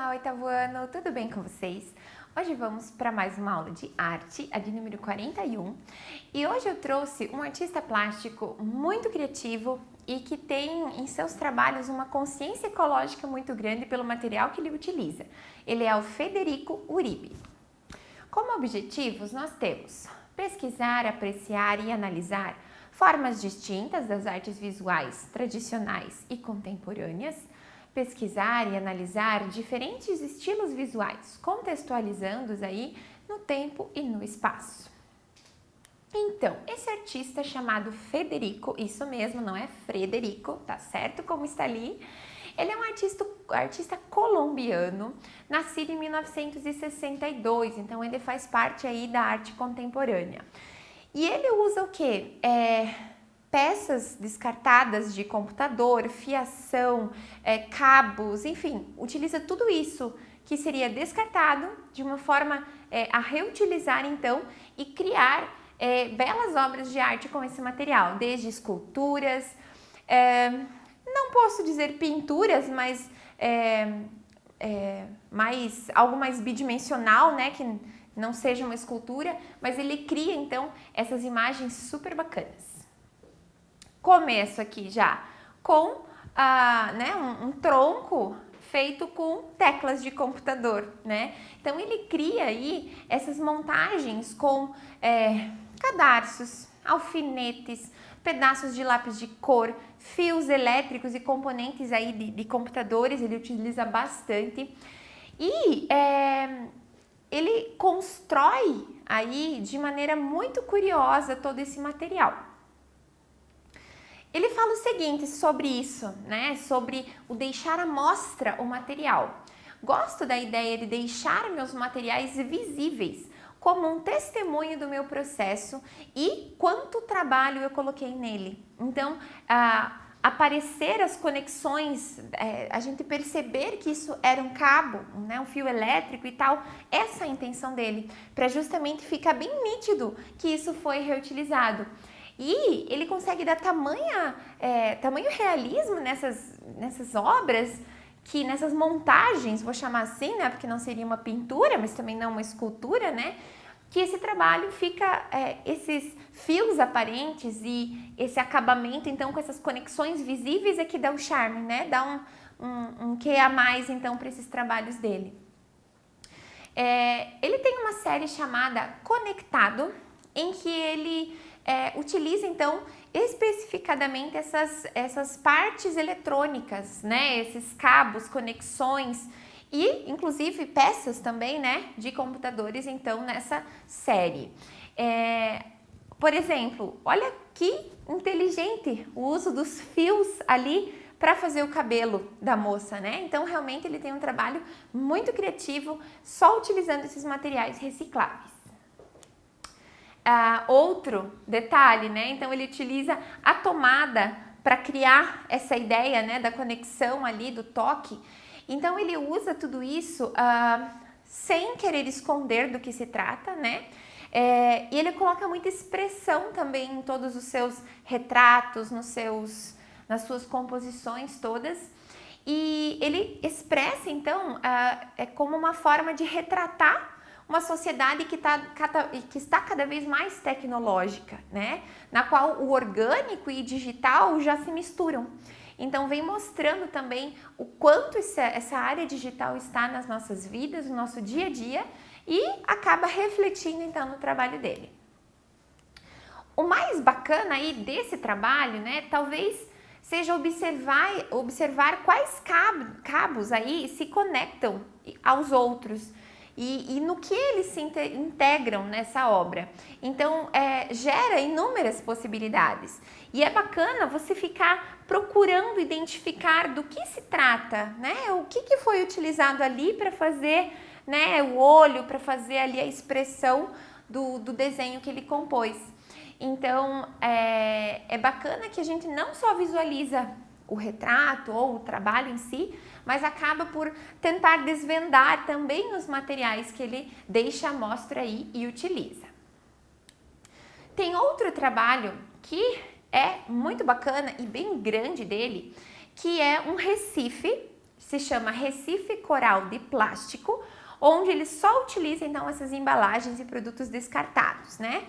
Olá, oitavo ano, tudo bem com vocês? Hoje vamos para mais uma aula de arte, a de número 41. E hoje eu trouxe um artista plástico muito criativo e que tem em seus trabalhos uma consciência ecológica muito grande pelo material que ele utiliza. Ele é o Federico Uribe. Como objetivos, nós temos pesquisar, apreciar e analisar formas distintas das artes visuais tradicionais e contemporâneas, pesquisar e analisar diferentes estilos visuais, contextualizando-os aí no tempo e no espaço. Então, esse artista chamado Federico, isso mesmo, não é Frederico, tá certo como está ali? Ele é um artista colombiano, nascido em 1962, então ele faz parte aí da arte contemporânea. E ele usa o quê? Peças descartadas de computador, fiação, cabos, enfim, utiliza tudo isso que seria descartado de uma forma a reutilizar então e criar belas obras de arte com esse material, desde esculturas, não posso dizer pinturas, mas algo mais bidimensional, né, que não seja uma escultura, mas ele cria então essas imagens super bacanas. Começo aqui já com um tronco feito com teclas de computador, né? Então ele cria aí essas montagens com cadarços, alfinetes, pedaços de lápis de cor, fios elétricos e componentes aí de computadores, ele utiliza bastante. E ele constrói aí de maneira muito curiosa todo esse material. Ele fala o seguinte sobre isso, né? Sobre o deixar à mostra o material. Gosto da ideia de deixar meus materiais visíveis, como um testemunho do meu processo e quanto trabalho eu coloquei nele. Então, aparecer as conexões, a gente perceber que isso era um cabo, né, um fio elétrico e tal, essa é a intenção dele, para justamente ficar bem nítido que isso foi reutilizado. E ele consegue dar tamanho realismo nessas obras, nessas montagens, vou chamar assim, né, porque não seria uma pintura, mas também não uma escultura, né, que esse trabalho fica, esses fios aparentes e esse acabamento, então, com essas conexões visíveis é que dá o charme, né, dá um quê a mais, então, para esses trabalhos dele. Ele tem uma série chamada Conectado, em que ele utiliza, então, especificadamente essas partes eletrônicas, né? Esses cabos, conexões e, inclusive, peças também, né? De computadores, então, nessa série. Por exemplo, olha que inteligente o uso dos fios ali para fazer o cabelo da moça, né? Então, realmente, ele tem um trabalho muito criativo só utilizando esses materiais recicláveis. Outro detalhe, né? Então ele utiliza a tomada para criar essa ideia, né, da conexão ali, do toque. Então ele usa tudo isso sem querer esconder do que se trata, né? E ele coloca muita expressão também em todos os seus retratos, nas suas composições todas. E ele expressa, então, como uma forma de retratar uma sociedade que está cada vez mais tecnológica, né? Na qual o orgânico e digital já se misturam. Então, vem mostrando também o quanto essa área digital está nas nossas vidas, no nosso dia a dia, e acaba refletindo, então, no trabalho dele. O mais bacana aí desse trabalho, né, talvez seja observar quais cabos aí se conectam aos outros. E no que eles se integram nessa obra. Então, gera inúmeras possibilidades. E é bacana você ficar procurando identificar do que se trata, né? O que foi utilizado ali para fazer, né, o olho, para fazer ali a expressão do desenho que ele compôs. Então, é bacana que a gente não só visualiza o retrato ou o trabalho em si, mas acaba por tentar desvendar também os materiais que ele deixa à mostra aí e utiliza. Tem outro trabalho que é muito bacana e bem grande dele, que é um Recife se chama Recife Coral de Plástico, onde ele só utiliza então essas embalagens e produtos descartados, né?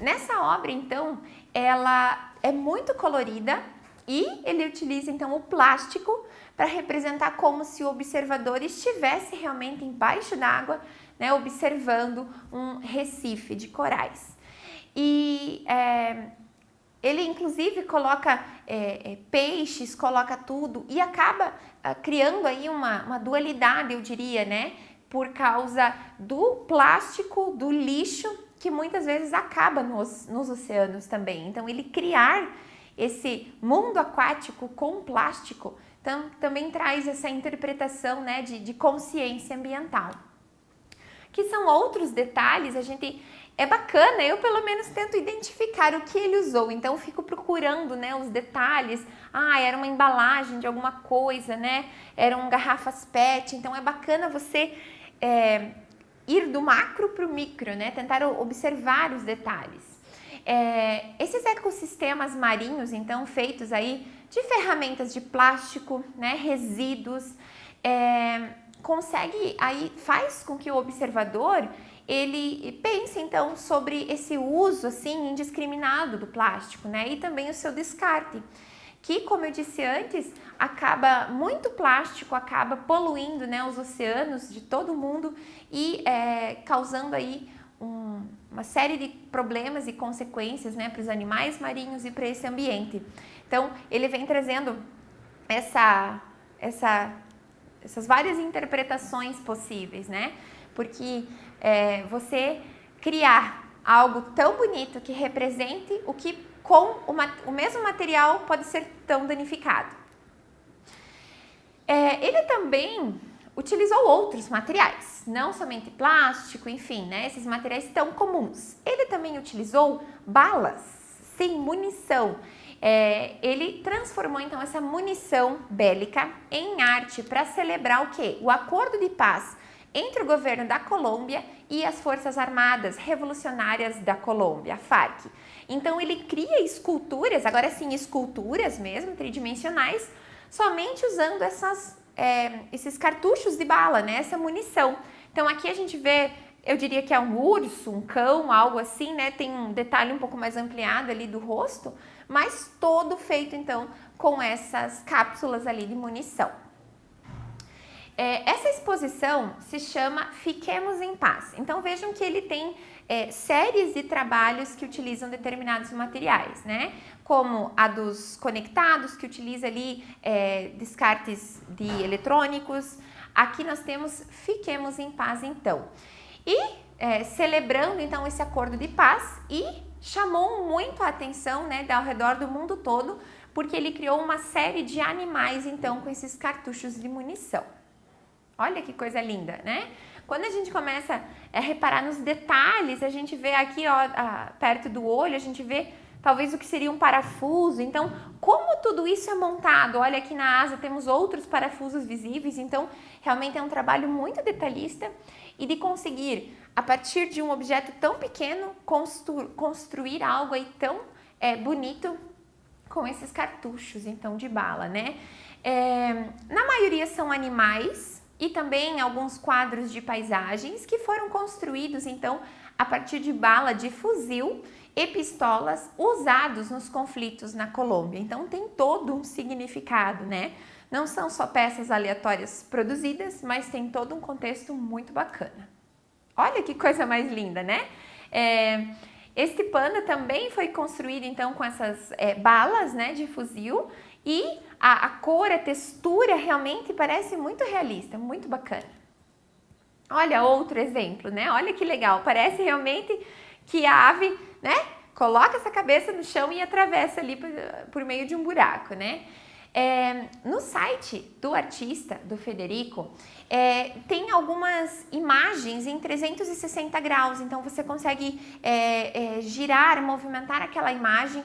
Nessa obra, então, ela é muito colorida e ele utiliza então o plástico para representar como se o observador estivesse realmente embaixo d'água, né, observando um recife de corais. E ele inclusive coloca peixes, coloca tudo e acaba criando aí uma dualidade, eu diria, né? Por causa do plástico, do lixo, que muitas vezes acaba nos oceanos também. Então, ele criar esse mundo aquático com plástico também traz essa interpretação, né, de consciência ambiental. Que são outros detalhes, é bacana, eu pelo menos tento identificar o que ele usou, então fico procurando, né, os detalhes. Era uma embalagem de alguma coisa, né, eram garrafas PET, então é bacana você ir do macro para o micro, né, tentar observar os detalhes. Esses ecossistemas marinhos, então, feitos aí de ferramentas de plástico, né, resíduos, faz com que o observador ele pense então sobre esse uso assim indiscriminado do plástico, né? E também o seu descarte, que, como eu disse antes, muito plástico acaba poluindo, né, os oceanos de todo mundo e causando aí uma série de problemas e consequências, né, para os animais marinhos e para esse ambiente. Então, ele vem trazendo essas várias interpretações possíveis, né? Porque você criar algo tão bonito que represente o que com o mesmo material pode ser tão danificado. Ele também utilizou outros materiais, não somente plástico, enfim, né? Esses materiais tão comuns. Ele também utilizou balas sem munição. Ele transformou então essa munição bélica em arte para celebrar o quê? O acordo de paz entre o governo da Colômbia e as Forças Armadas Revolucionárias da Colômbia, a FARC. Então ele cria esculturas, agora sim esculturas mesmo, tridimensionais, somente usando esses cartuchos de bala, né? Essa munição. Então aqui a gente vê, eu diria que é um urso, um cão, algo assim, né? Tem um detalhe um pouco mais ampliado ali do rosto, mas todo feito então com essas cápsulas ali de munição. Essa exposição se chama Fiquemos em Paz. Então vejam que ele tem séries de trabalhos que utilizam determinados materiais, né? Como a dos conectados, que utiliza ali descartes de eletrônicos. Aqui nós temos Fiquemos em Paz, então. E celebrando então esse acordo de paz, e chamou muito a atenção, né, ao redor do mundo todo, porque ele criou uma série de animais então com esses cartuchos de munição. Olha que coisa linda, né? Quando a gente começa a reparar nos detalhes, a gente vê aqui, ó, perto do olho, a gente vê talvez o que seria um parafuso. Então, como tudo isso é montado? Olha, aqui na asa temos outros parafusos visíveis. Então, realmente é um trabalho muito detalhista e de conseguir, a partir de um objeto tão pequeno, construir algo aí tão bonito com esses cartuchos, então, de bala, né? Na maioria são animais, e também alguns quadros de paisagens que foram construídos, então, a partir de bala de fuzil e pistolas usados nos conflitos na Colômbia. Então, tem todo um significado, né? Não são só peças aleatórias produzidas, mas tem todo um contexto muito bacana. Olha que coisa mais linda, né? Este panda também foi construído, então, com essas balas, né, de fuzil, e a cor, a textura realmente parece muito realista, muito bacana. Olha outro exemplo, né? Olha que legal, parece realmente que a ave, né, coloca essa cabeça no chão e atravessa ali por meio de um buraco, né? No site do artista, do Federico, tem algumas imagens em 360 graus, então você consegue girar, movimentar aquela imagem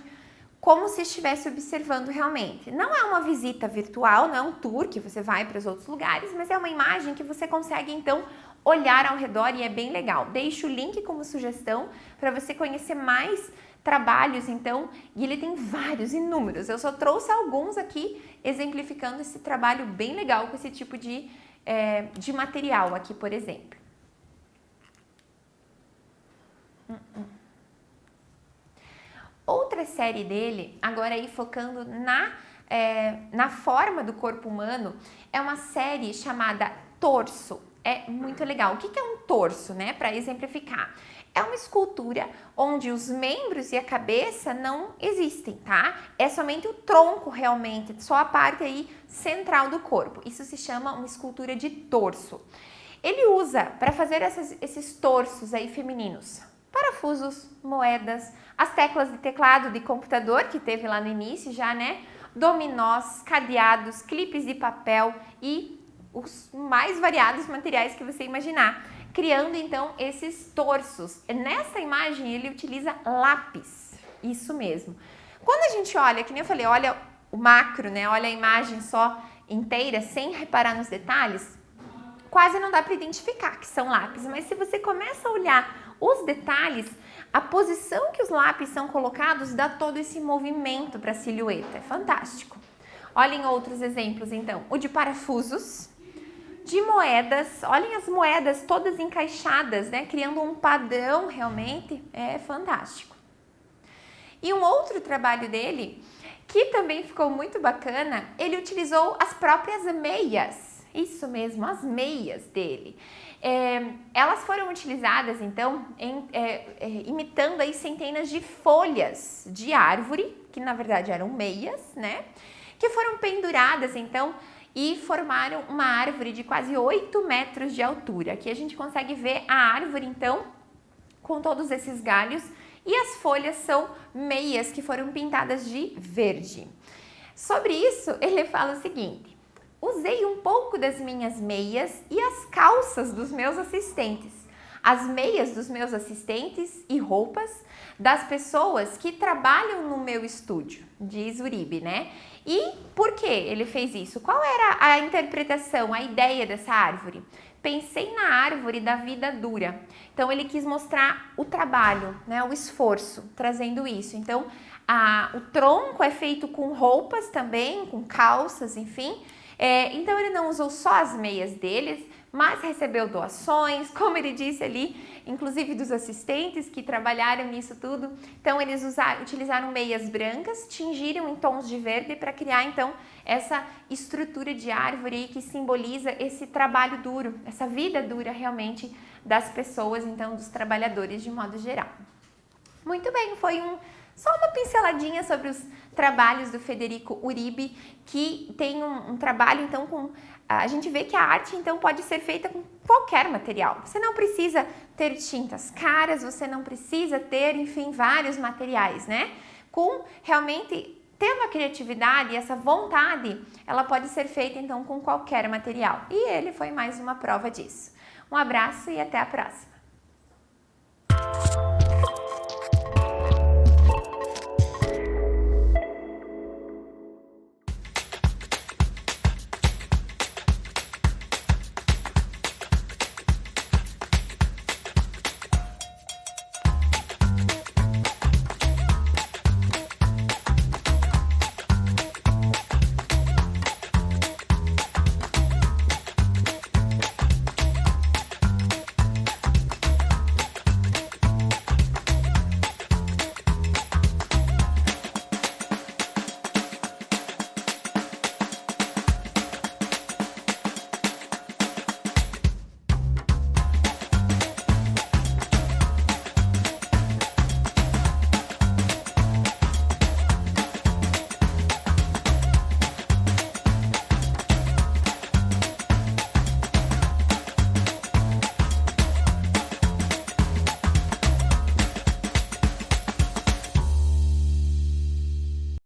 como se estivesse observando realmente. Não é uma visita virtual, não é um tour que você vai para os outros lugares, mas é uma imagem que você consegue então olhar ao redor e é bem legal. Deixo o link como sugestão para você conhecer mais trabalhos, então, e ele tem vários, inúmeros. Eu só trouxe alguns aqui, exemplificando esse trabalho bem legal com esse tipo de material aqui, por exemplo. Outra série dele, agora aí focando na forma do corpo humano, é uma série chamada Torso. É muito legal. O que é um torso, né? Para exemplificar. É uma escultura onde os membros e a cabeça não existem, tá? É somente o tronco realmente, só a parte aí central do corpo. Isso se chama uma escultura de torso. Ele usa para fazer esses torsos aí femininos parafusos, moedas, as teclas de teclado de computador que teve lá no início já, né? Dominós, cadeados, clipes de papel e os mais variados materiais que você imaginar, criando então esses torsos. Nessa imagem ele utiliza lápis, isso mesmo. Quando a gente olha, que nem eu falei, olha o macro, né? Olha a imagem só inteira, sem reparar nos detalhes, quase não dá para identificar que são lápis, mas se você começa a olhar os detalhes, a posição que os lápis são colocados dá todo esse movimento para a silhueta. É fantástico. Olhem outros exemplos, então. O de parafusos, de moedas. Olhem as moedas todas encaixadas, né? Criando um padrão realmente. É fantástico. E um outro trabalho dele, que também ficou muito bacana, ele utilizou as próprias meias. Isso mesmo, as meias dele. Elas foram utilizadas, então, imitando aí centenas de folhas de árvore, que na verdade eram meias, né? Que foram penduradas, então, e formaram uma árvore de quase 8 metros de altura. Aqui a gente consegue ver a árvore, então, com todos esses galhos, e as folhas são meias que foram pintadas de verde. Sobre isso, ele fala o seguinte: usei um pouco das minhas meias e as calças dos meus assistentes, as meias dos meus assistentes e roupas das pessoas que trabalham no meu estúdio, diz Uribe, né? E por que ele fez isso? Qual era a interpretação, a ideia dessa árvore? Pensei na árvore da vida dura. Então ele quis mostrar o trabalho, né, o esforço, trazendo isso. Então o tronco é feito com roupas também, com calças, enfim. Então ele não usou só as meias deles, mas recebeu doações, como ele disse ali, inclusive dos assistentes que trabalharam nisso tudo. Então eles utilizaram meias brancas, tingiram em tons de verde para criar então essa estrutura de árvore que simboliza esse trabalho duro, essa vida dura realmente das pessoas, então dos trabalhadores de modo geral. Muito bem, foi só uma pinceladinha sobre os trabalhos do Federico Uribe, que tem um trabalho, então, a gente vê que a arte, então, pode ser feita com qualquer material. Você não precisa ter tintas caras, você não precisa ter, enfim, vários materiais, né? Realmente, tendo a criatividade e essa vontade, ela pode ser feita, então, com qualquer material. E ele foi mais uma prova disso. Um abraço e até a próxima!